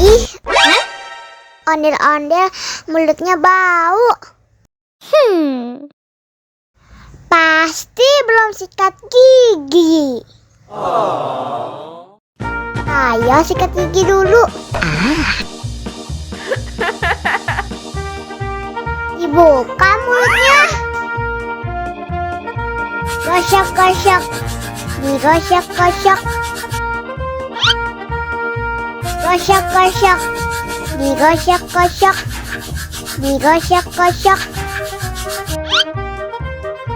Ih, ondel-ondel mulutnya bau. Pasti belum sikat gigi. Ayo sikat gigi dulu. Dibuka mulutnya. Gosok-gosok. Digosok-gosok. Gosok-gosok. Digosok-gosok. Digosok-gosok.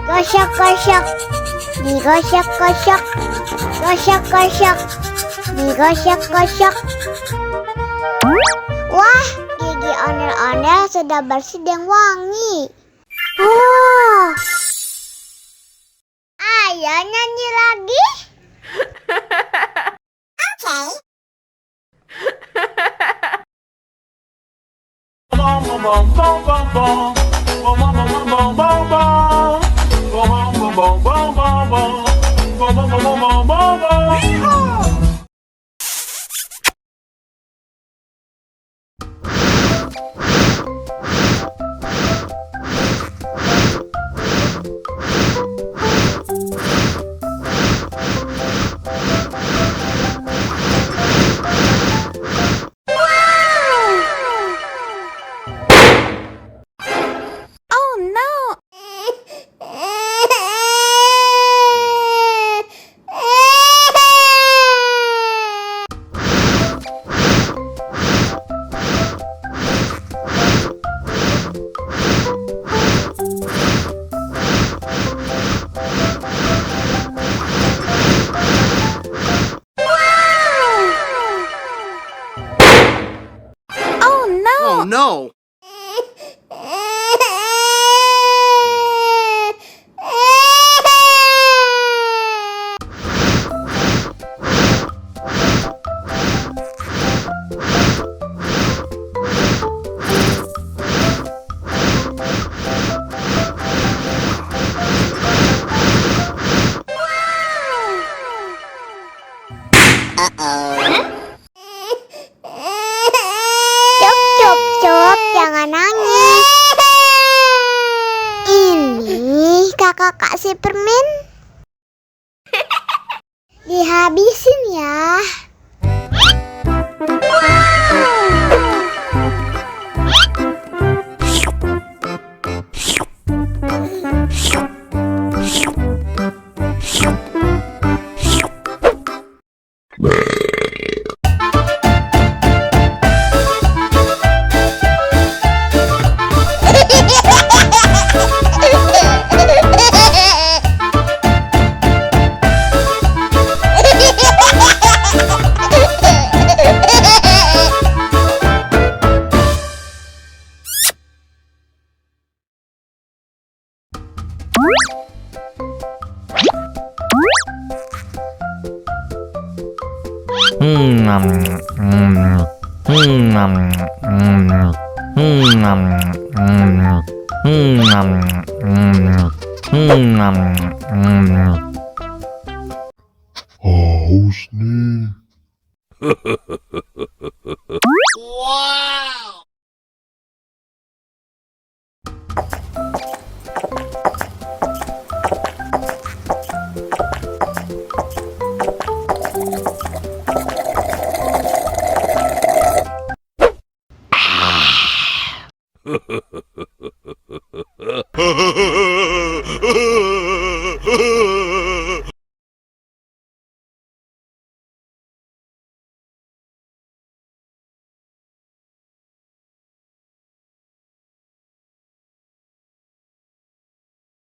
Gosok-gosok. Digosok-gosok. Gosok-gosok. Digosok-gosok. Wah, gigi ondel-ondel sudah bersih dan wangi. Oh. Ayo nyanyi lagi. Oke. Oh no! Cup, jangan nangis. Ini kakak kasih permen. Dihabisin ya. Haus nih. Wow!